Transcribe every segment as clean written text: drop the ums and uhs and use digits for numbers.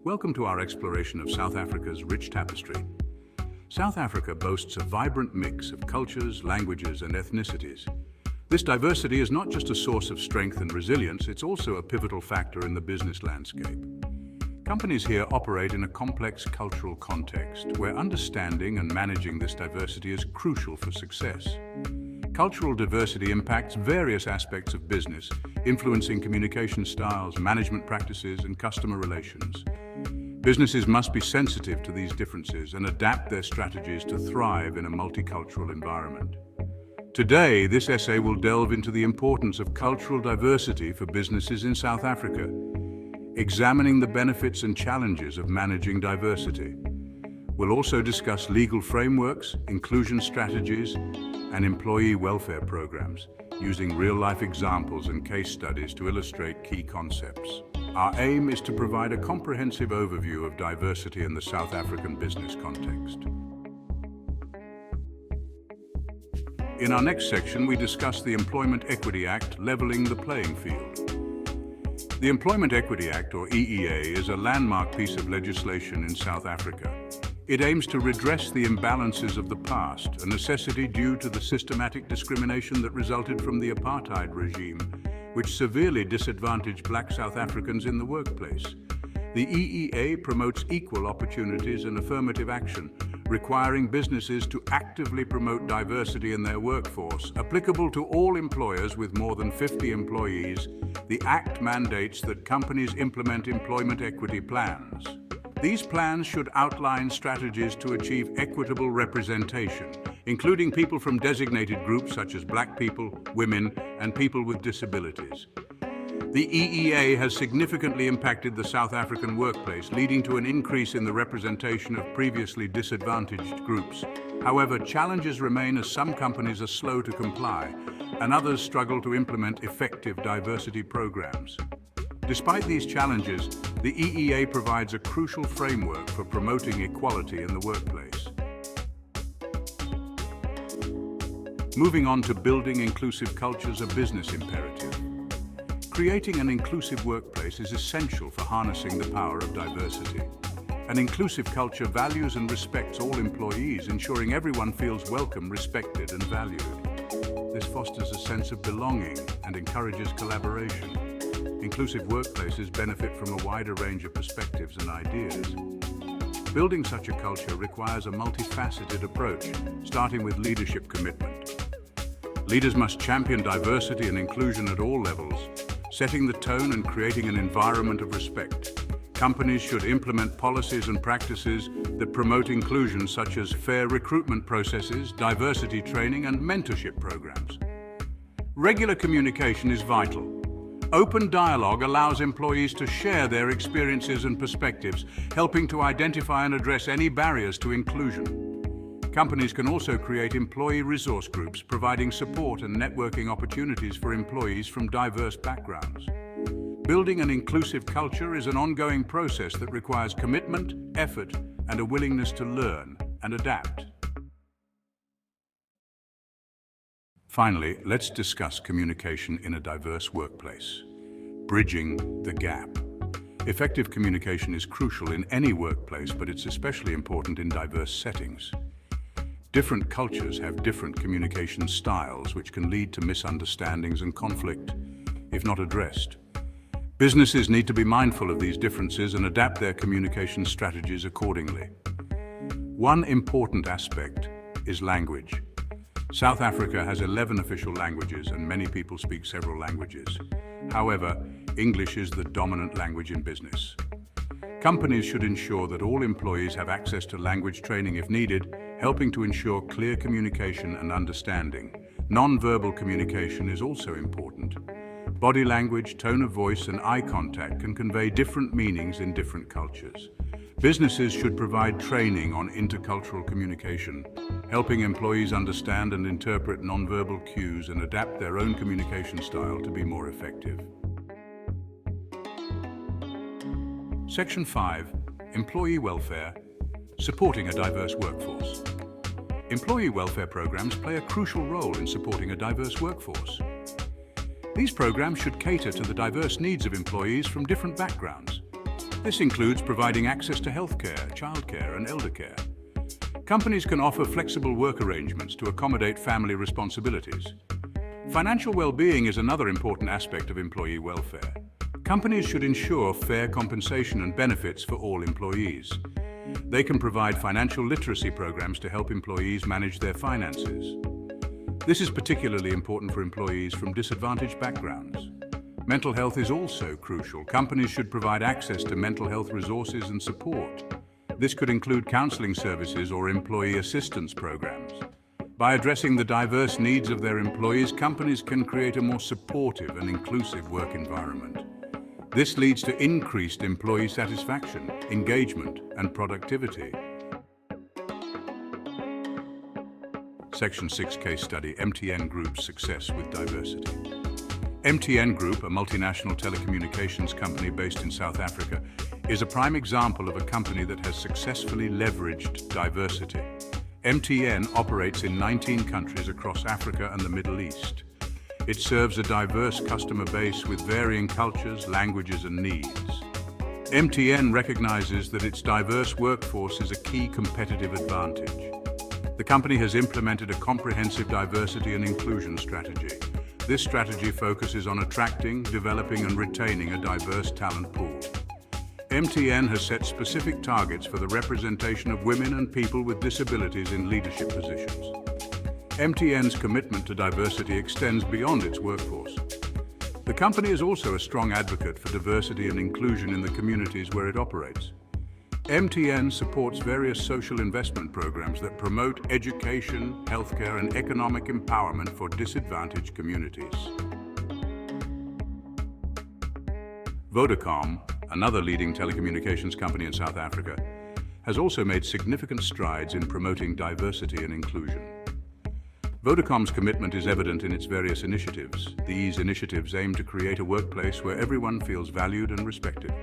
Welcome to our exploration of South Africa's rich tapestry. South Africa boasts a vibrant mix of cultures, languages, and ethnicities. This diversity is not just a source of strength and resilience, it's also a pivotal factor in the business landscape. Companies here operate in a complex cultural context where understanding and managing this diversity is crucial for success. Cultural diversity impacts various aspects of business, influencing communication styles, management practices, and customer relations. Businesses must be sensitive to these differences and adapt their strategies to thrive in a multicultural environment. Today, this essay will delve into the importance of cultural diversity for businesses in South Africa, examining the benefits and challenges of managing diversity. We'll also discuss legal frameworks, inclusion strategies, and employee welfare programs, using real-life examples and case studies to illustrate key concepts. Our aim is to provide a comprehensive overview of diversity in the South African business context. In our next section, we discuss the Employment Equity Act, leveling the playing field. The Employment Equity Act, or EEA, is a landmark piece of legislation in South Africa. It aims to redress the imbalances of the past, a necessity due to the systematic discrimination that resulted from the apartheid regime, which severely disadvantaged Black South Africans in the workplace. The EEA promotes equal opportunities and affirmative action, requiring businesses to actively promote diversity in their workforce. Applicable to all employers with more than 50 employees, the Act mandates that companies implement employment equity plans. These plans should outline strategies to achieve equitable representation, including people from designated groups such as Black people, women, and people with disabilities. The EEA has significantly impacted the South African workplace, leading to an increase in the representation of previously disadvantaged groups. However, challenges remain as some companies are slow to comply, and others struggle to implement effective diversity programs. Despite these challenges, the EEA provides a crucial framework for promoting equality in the workplace. Moving on to building inclusive cultures, a business imperative. Creating an inclusive workplace is essential for harnessing the power of diversity. An inclusive culture values and respects all employees, ensuring everyone feels welcome, respected, and valued. This fosters a sense of belonging and encourages collaboration. Inclusive workplaces benefit from a wider range of perspectives and ideas. Building such a culture requires a multifaceted approach, starting with leadership commitment. Leaders must champion diversity and inclusion at all levels, setting the tone and creating an environment of respect. Companies should implement policies and practices that promote inclusion, such as fair recruitment processes, diversity training, and mentorship programs. Regular communication is vital. Open dialogue allows employees to share their experiences and perspectives, helping to identify and address any barriers to inclusion. Companies can also create employee resource groups, providing support and networking opportunities for employees from diverse backgrounds. Building an inclusive culture is an ongoing process that requires commitment, effort, and a willingness to learn and adapt. Finally, let's discuss communication in a diverse workplace. Bridging the gap. Effective communication is crucial in any workplace, but it's especially important in diverse settings. Different cultures have different communication styles, which can lead to misunderstandings and conflict, if not addressed. Businesses need to be mindful of these differences and adapt their communication strategies accordingly. One important aspect is language. South Africa has 11 official languages and many people speak several languages. However, English is the dominant language in business. Companies should ensure that all employees have access to language training if needed, helping to ensure clear communication and understanding. Non-verbal communication is also important. Body language, tone of voice, and eye contact can convey different meanings in different cultures. Businesses should provide training on intercultural communication, helping employees understand and interpret nonverbal cues and adapt their own communication style to be more effective. Section 5. Employee Welfare. Supporting a diverse workforce. Employee welfare programs play a crucial role in supporting a diverse workforce. These programs should cater to the diverse needs of employees from different backgrounds. This includes providing access to healthcare, childcare, and elder care. Companies can offer flexible work arrangements to accommodate family responsibilities. Financial well-being is another important aspect of employee welfare. Companies should ensure fair compensation and benefits for all employees. They can provide financial literacy programs to help employees manage their finances. This is particularly important for employees from disadvantaged backgrounds. Mental health is also crucial. Companies should provide access to mental health resources and support. This could include counseling services or employee assistance programs. By addressing the diverse needs of their employees, companies can create a more supportive and inclusive work environment. This leads to increased employee satisfaction, engagement, and productivity. Section 6 case study, MTN Group's success with diversity. MTN Group, a multinational telecommunications company based in South Africa, is a prime example of a company that has successfully leveraged diversity. MTN operates in 19 countries across Africa and the Middle East. It serves a diverse customer base with varying cultures, languages, and needs. MTN recognizes that its diverse workforce is a key competitive advantage. The company has implemented a comprehensive diversity and inclusion strategy. This strategy focuses on attracting, developing, and retaining a diverse talent pool. MTN has set specific targets for the representation of women and people with disabilities in leadership positions. MTN's commitment to diversity extends beyond its workforce. The company is also a strong advocate for diversity and inclusion in the communities where it operates. MTN supports various social investment programs that promote education, healthcare, and economic empowerment for disadvantaged communities. Vodacom, another leading telecommunications company in South Africa, has also made significant strides in promoting diversity and inclusion. Vodacom's commitment is evident in its various initiatives. These initiatives aim to create a workplace where everyone feels valued and respected.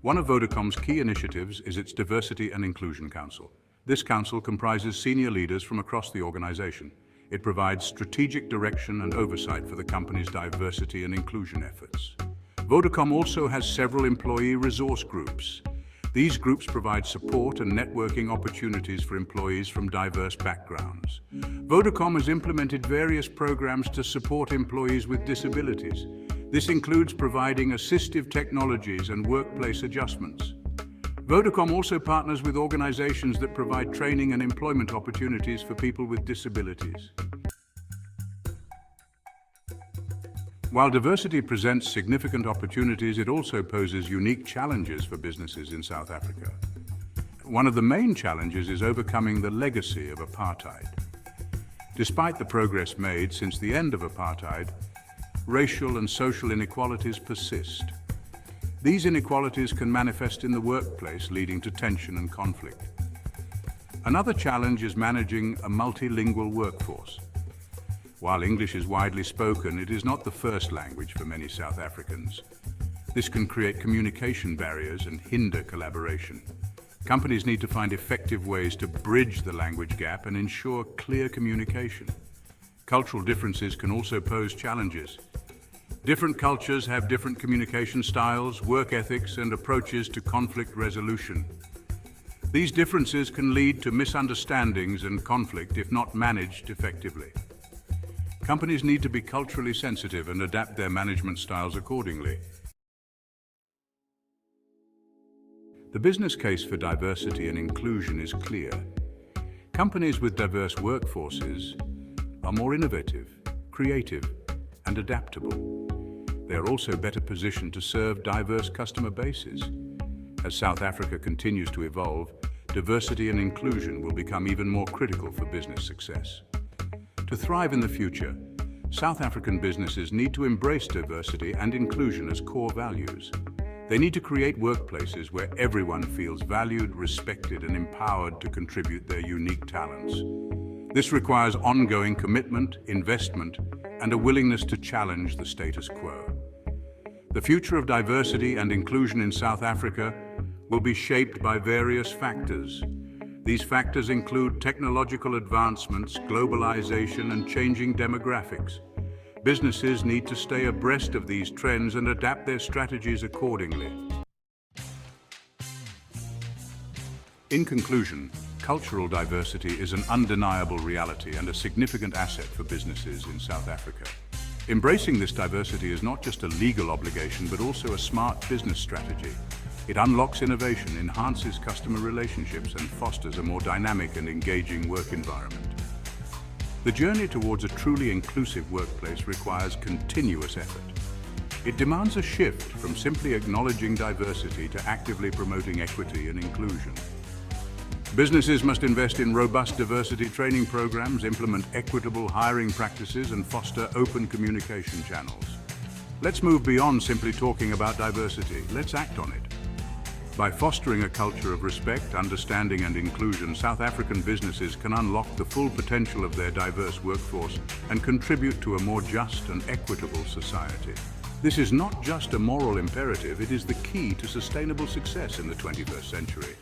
One of Vodacom's key initiatives is its Diversity and Inclusion Council. This council comprises senior leaders from across the organization. It provides strategic direction and oversight for the company's diversity and inclusion efforts. Vodacom also has several employee resource groups. These groups provide support and networking opportunities for employees from diverse backgrounds. Vodacom has implemented various programs to support employees with disabilities. This includes providing assistive technologies and workplace adjustments. Vodacom also partners with organizations that provide training and employment opportunities for people with disabilities. While diversity presents significant opportunities, it also poses unique challenges for businesses in South Africa. One of the main challenges is overcoming the legacy of apartheid. Despite the progress made since the end of apartheid, racial and social inequalities persist. These inequalities can manifest in the workplace, leading to tension and conflict. Another challenge is managing a multilingual workforce. While English is widely spoken, it is not the first language for many South Africans. This can create communication barriers and hinder collaboration. Companies need to find effective ways to bridge the language gap and ensure clear communication. Cultural differences can also pose challenges. Different cultures have different communication styles, work ethics, and approaches to conflict resolution. These differences can lead to misunderstandings and conflict if not managed effectively. Companies need to be culturally sensitive and adapt their management styles accordingly. The business case for diversity and inclusion is clear. Companies with diverse workforces are more innovative, creative, and adaptable. They are also better positioned to serve diverse customer bases. As South Africa continues to evolve, diversity and inclusion will become even more critical for business success. To thrive in the future, South African businesses need to embrace diversity and inclusion as core values. They need to create workplaces where everyone feels valued, respected, and empowered to contribute their unique talents. This requires ongoing commitment, investment, and a willingness to challenge the status quo. The future of diversity and inclusion in South Africa will be shaped by various factors. These factors include technological advancements, globalization, and changing demographics. Businesses need to stay abreast of these trends and adapt their strategies accordingly. In conclusion, cultural diversity is an undeniable reality and a significant asset for businesses in South Africa. Embracing this diversity is not just a legal obligation, but also a smart business strategy. It unlocks innovation, enhances customer relationships, and fosters a more dynamic and engaging work environment. The journey towards a truly inclusive workplace requires continuous effort. It demands a shift from simply acknowledging diversity to actively promoting equity and inclusion. Businesses must invest in robust diversity training programs, implement equitable hiring practices, and foster open communication channels. Let's move beyond simply talking about diversity. Let's act on it. By fostering a culture of respect, understanding, and inclusion, South African businesses can unlock the full potential of their diverse workforce and contribute to a more just and equitable society. This is not just a moral imperative, it is the key to sustainable success in the 21st century.